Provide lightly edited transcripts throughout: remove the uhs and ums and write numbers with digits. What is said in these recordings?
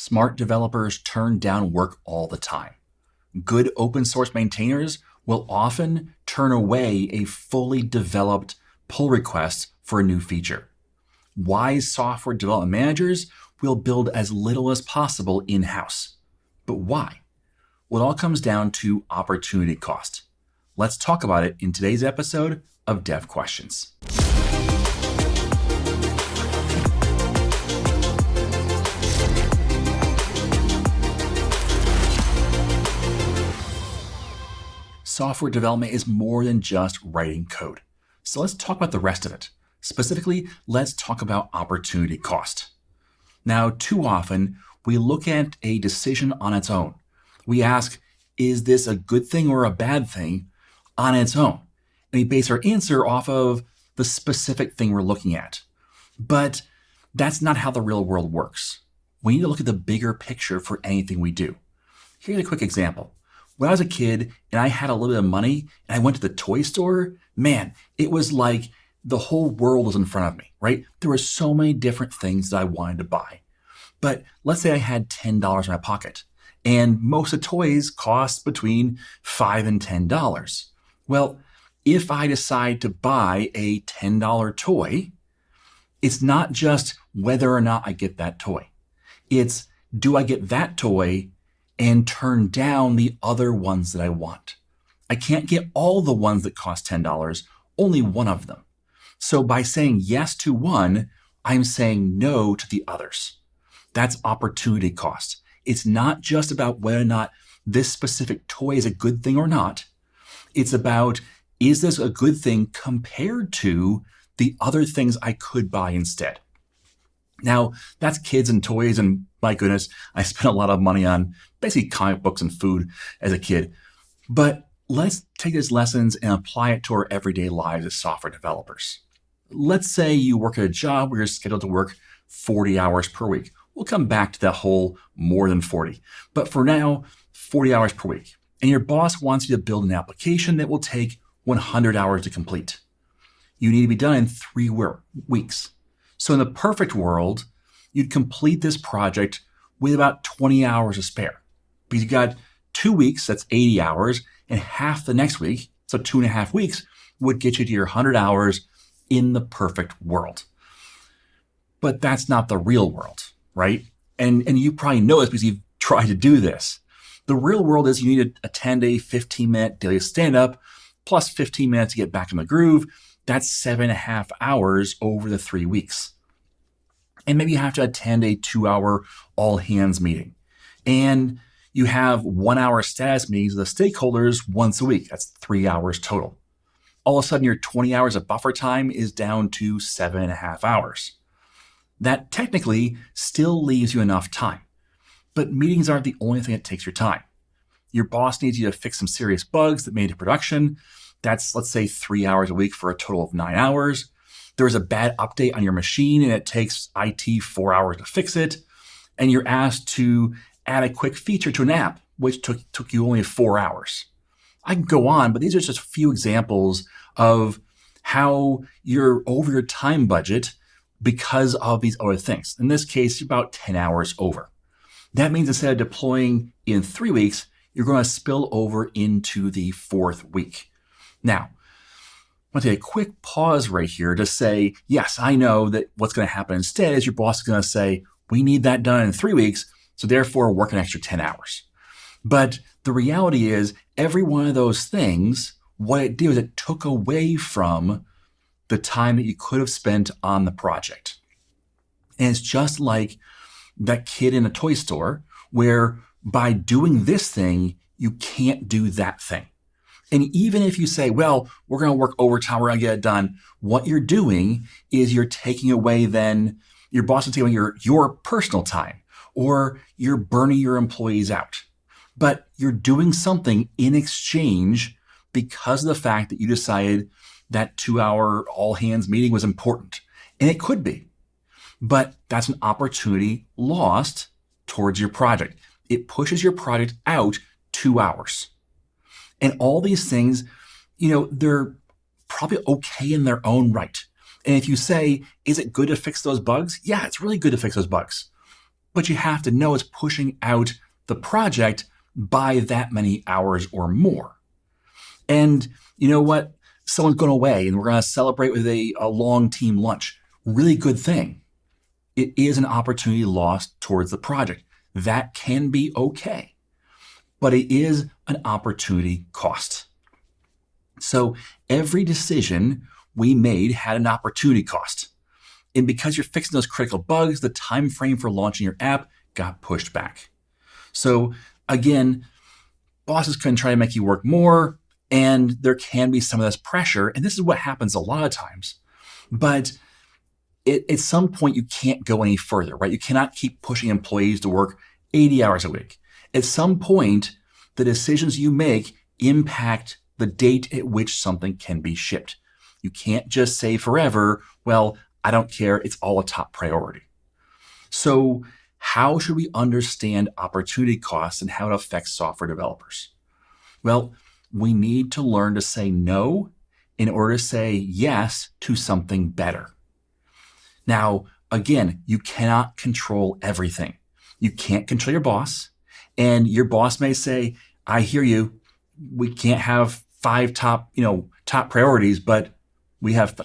Smart developers turn down work all the time. Good open source maintainers will often turn away a fully developed pull request for a new feature. Wise software development managers will build as little as possible in-house. But why? Well, it all comes down to opportunity cost. Let's talk about it in today's episode of DevQuestions. Software development is more than just writing code. So let's talk about the rest of it. Specifically, let's talk about opportunity cost. Now, too often, we look at a decision on its own. We ask, is this a good thing or a bad thing on its own? And we base our answer off of the specific thing we're looking at. But that's not how the real world works. We need to look at the bigger picture for anything we do. Here's a quick example. When I was a kid and I had a little bit of money and I went to the toy store, man, it was like the whole world was in front of me, right? There were so many different things that I wanted to buy. But let's say I had $10 in my pocket and most of the toys cost between $5 and $10. Well, if I decide to buy a $10 toy, it's not just whether or not I get that toy. It's, do I get that toy and turn down the other ones that I want? I can't get all the ones that cost $10, only one of them. So by saying yes to one, I'm saying no to the others. That's opportunity cost. It's not just about whether or not this specific toy is a good thing or not. It's about, is this a good thing compared to the other things I could buy instead? Now, that's kids and toys, and my goodness, I spent a lot of money on basically comic books and food as a kid. But let's take these lessons and apply it to our everyday lives as software developers. Let's say you work at a job where you're scheduled to work 40 hours per week. We'll come back to that whole more than 40. But for now, 40 hours per week. And your boss wants you to build an application that will take 100 hours to complete. You need to be done in 3 weeks. So in the perfect world, you'd complete this project with about 20 hours to spare. Because you got 2 weeks, that's 80 hours, and half the next week, so 2.5 weeks, would get you to your 100 hours in the perfect world. But that's not the real world, right? And you probably know this because you've tried to do this. The real world is you need to attend a 15-minute daily stand-up plus 15 minutes to get back in the groove. That's 7.5 hours over the 3 weeks. And maybe you have to attend a 2-hour all-hands meeting. And you have 1-hour status meetings with the stakeholders once a week. That's 3 hours total. All of a sudden, your 20 hours of buffer time is down to 7.5 hours. That technically still leaves you enough time. But meetings aren't the only thing that takes your time. Your boss needs you to fix some serious bugs that made it to production. That's, let's say, 3 hours a week for a total of 9 hours. There's a bad update on your machine and it takes IT 4 hours to fix it. And you're asked to add a quick feature to an app, which took you only 4 hours. I can go on, but these are just a few examples of how you're over your time budget because of these other things. In this case, about 10 hours over. That means instead of deploying in 3 weeks, you're going to spill over into the 4th week. Now, I'm going to take a quick pause right here to say, yes, I know that what's going to happen instead is your boss is going to say, we need that done in 3 weeks, so therefore work an extra 10 hours. But the reality is every one of those things, what it did was it took away from the time that you could have spent on the project. And it's just like that kid in a toy store where by doing this thing, you can't do that thing. And even if you say, well, we're going to work overtime, we're going to get it done, what you're doing is you're taking away then, your boss is taking away your personal time, or you're burning your employees out. But you're doing something in exchange because of the fact that you decided that 2-hour all-hands meeting was important. And it could be. But that's an opportunity lost towards your project. It pushes your project out 2 hours. And all these things, they're probably okay in their own right. And if you say, is it good to fix those bugs? Yeah, it's really good to fix those bugs. but you have to know it's pushing out the project by that many hours or more. And you know what? Someone's going away and we're going to celebrate with a long team lunch. Really good thing. It is an opportunity lost towards the project. That can be okay, but it is an opportunity cost. So every decision we made had an opportunity cost. And because you're fixing those critical bugs, the time frame for launching your app got pushed back. So again, bosses can try to make you work more, and there can be some of this pressure. And this is what happens a lot of times. But at some point, you can't go any further, right? You cannot keep pushing employees to work 80 hours a week. At some point, the decisions you make impact the date at which something can be shipped. You can't just say forever, well, I don't care, it's all a top priority. So how should we understand opportunity costs and how it affects software developers? Well, we need to learn to say no in order to say yes to something better. Now, again, you cannot control everything. You can't control your boss, and your boss may say, I hear you, we can't have five top priorities, but we have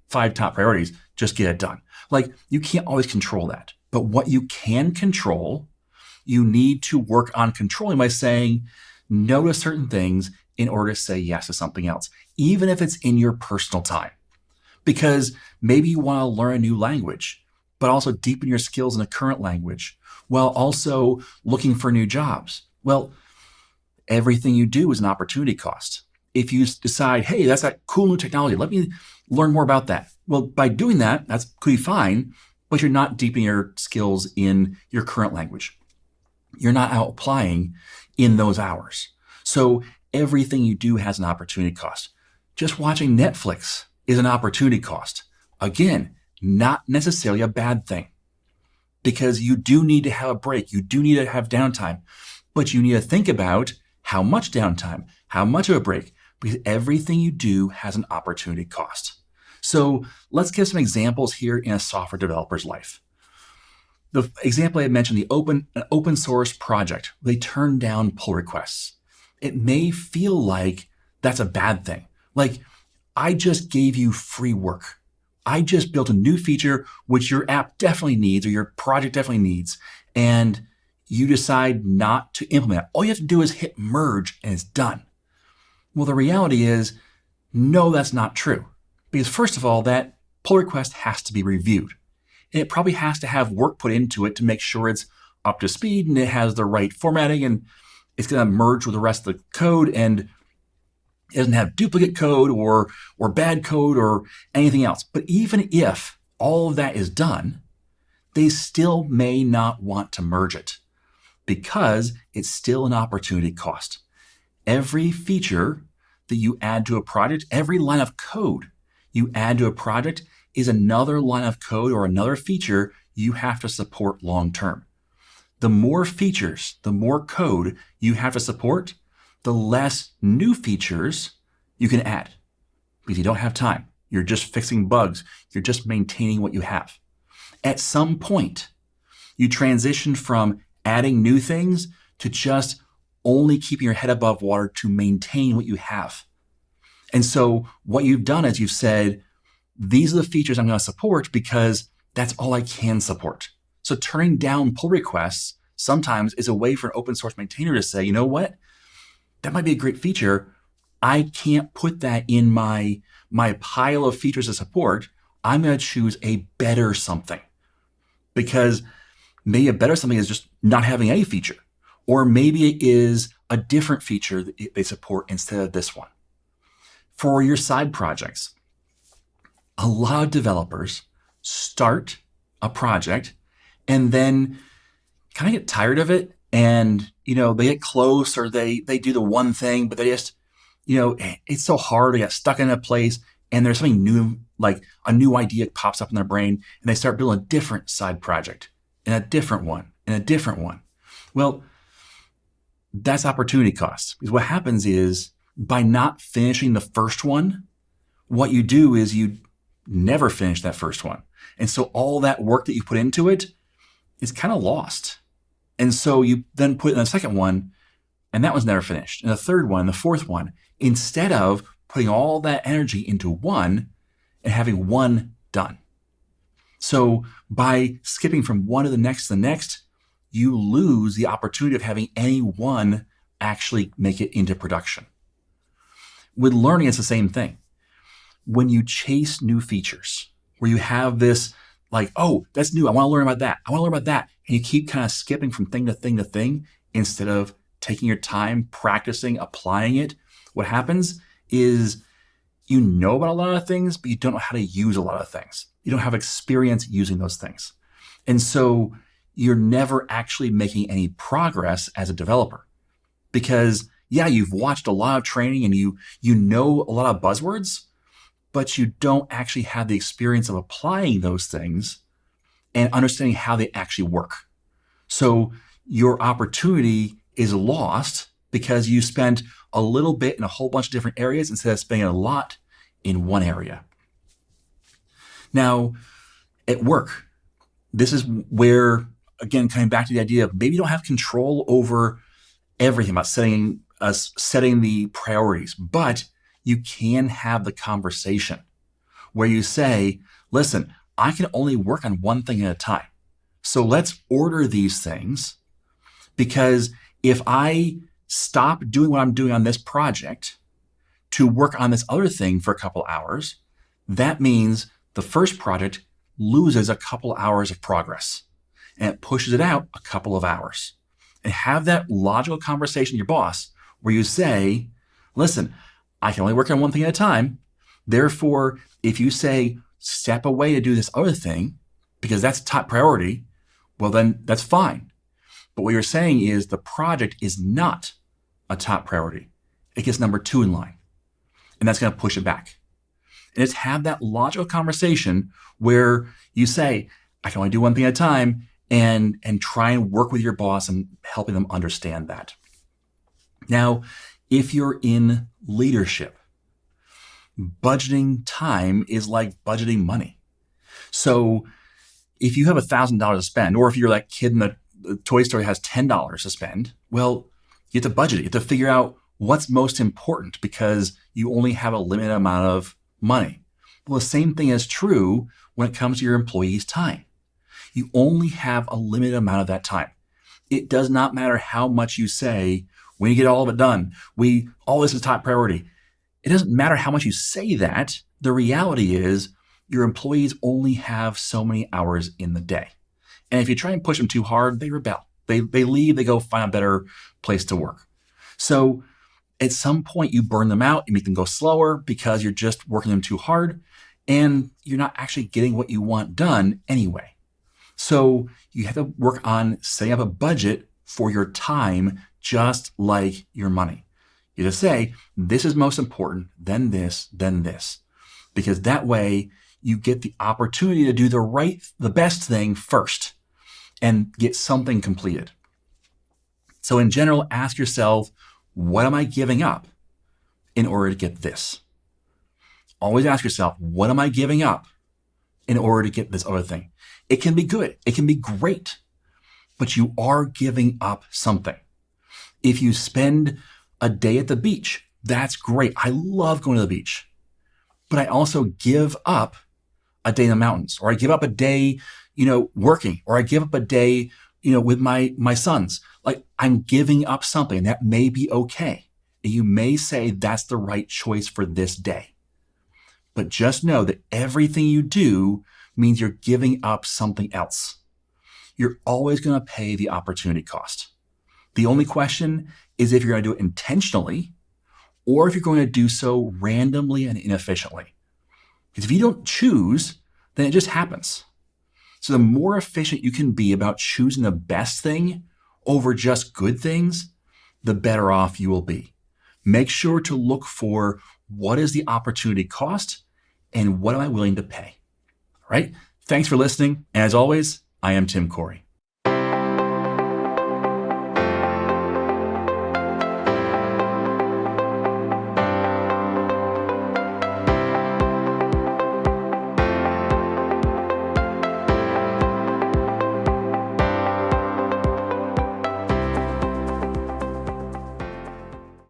five top priorities, just get it done. Like, you can't always control that. But what you can control, you need to work on controlling by saying no to certain things in order to say yes to something else, even if it's in your personal time. Because maybe you want to learn a new language, but also deepen your skills in a current language while also looking for new jobs. Well, everything you do is an opportunity cost. If you decide, hey, that's that cool new technology, let me learn more about that. Well, by doing that, that's pretty fine, but you're not deepening your skills in your current language. You're not out applying in those hours. So everything you do has an opportunity cost. Just watching Netflix is an opportunity cost. Again, not necessarily a bad thing, because you do need to have a break. You do need to have downtime, but you need to think about how much downtime, how much of a break, because everything you do has an opportunity cost. So let's give some examples here in a software developer's life. The example I mentioned, an open source project, they turn down pull requests. It may feel like that's a bad thing. Like, I just gave you free work. I just built a new feature which your app definitely needs or your project definitely needs, and you decide not to implement it. All you have to do is hit merge and it's done. Well, the reality is, no, that's not true. Because first of all, that pull request has to be reviewed. And it probably has to have work put into it to make sure it's up to speed and it has the right formatting and it's going to merge with the rest of the code and it doesn't have duplicate code or bad code or anything else. But even if all of that is done, they still may not want to merge it because it's still an opportunity cost. Every feature that you add to a project, every line of code you add to a project is another line of code or another feature you have to support long term. The more features, the more code you have to support, the less new features you can add because you don't have time. You're just fixing bugs. You're just maintaining what you have. At some point, you transition from adding new things to just only keeping your head above water to maintain what you have. And so what you've done is you've said, these are the features I'm going to support because that's all I can support. So turning down pull requests sometimes is a way for an open source maintainer to say, you know what? That might be a great feature. I can't put that in my pile of features to support. I'm going to choose a better something because maybe a better something is just not having any feature, or maybe it is a different feature that they support instead of this one. For your side projects, a lot of developers start a project and then kind of get tired of it. And, they get close or they do the one thing, but they just, it's so hard. They get stuck in a place and there's something new, like a new idea pops up in their brain and they start building a different side project and a different one and a different one. Well, that's opportunity costs, because what happens is by not finishing the first one, what you do is you never finish that first one. And so all that work that you put into it is kind of lost. And so you then put in the second one, and that one's never finished. And the third one, the fourth one, instead of putting all that energy into one and having one done. So by skipping from one to the next, you lose the opportunity of having any one actually make it into production. With learning, it's the same thing. When you chase new features, where you have this like, oh, that's new, I want to learn about that, and you keep kind of skipping from thing to thing to thing instead of taking your time, practicing, applying it, what happens is you know about a lot of things, but you don't know how to use a lot of things. You don't have experience using those things. And so you're never actually making any progress as a developer. Because yeah, you've watched a lot of training and you know a lot of buzzwords, but you don't actually have the experience of applying those things and understanding how they actually work. So your opportunity is lost because you spent a little bit in a whole bunch of different areas instead of spending a lot in one area. Now, at work, this is where, again, coming back to the idea of maybe you don't have control over everything about setting the priorities, but you can have the conversation where you say, listen, I can only work on one thing at a time. So let's order these things, because if I stop doing what I'm doing on this project to work on this other thing for a couple hours, that means the first project loses a couple hours of progress and it pushes it out a couple of hours. And have that logical conversation with your boss where you say, listen, I can only work on one thing at a time. Therefore, if you say step away to do this other thing because that's top priority, well, then that's fine. But what you're saying is the project is not a top priority. It gets number 2 in line, and that's going to push it back. And just have that logical conversation where you say, I can only do one thing at a time, and try and work with your boss and helping them understand that. Now, if you're in leadership, budgeting time is like budgeting money. So if you have $1,000 to spend, or if you're that kid in the Toy Story has $10 to spend, well, you have to budget it. You have to figure out what's most important because you only have a limited amount of money. Well, the same thing is true when it comes to your employees' time. You only have a limited amount of that time. It does not matter how much you say, when you get all of it done, all this is top priority. It doesn't matter how much you say that. The reality is your employees only have so many hours in the day. And if you try and push them too hard, they rebel. They leave, they go find a better place to work. So at some point you burn them out, you make them go slower because you're just working them too hard and you're not actually getting what you want done anyway. So you have to work on setting up a budget for your time, just like your money. You just say, this is most important, then this, because that way you get the opportunity to do the best thing first and get something completed. So in general, ask yourself, what am I giving up in order to get this? Always ask yourself, what am I giving up in order to get this other thing? It can be good. It can be great, but you are giving up something. If you spend a day at the beach, that's great. I love going to the beach, but I also give up a day in the mountains, or I give up a day, working, or I give up a day, with my sons. Like, I'm giving up something that may be okay. And you may say that's the right choice for this day. But just know that everything you do means you're giving up something else. You're always going to pay the opportunity cost. The only question is if you're going to do it intentionally or if you're going to do so randomly and inefficiently. Because if you don't choose, then it just happens. So the more efficient you can be about choosing the best thing over just good things, the better off you will be. Make sure to look for what is the opportunity cost and what am I willing to pay. All right? Thanks for listening. And as always, I am Tim Corey.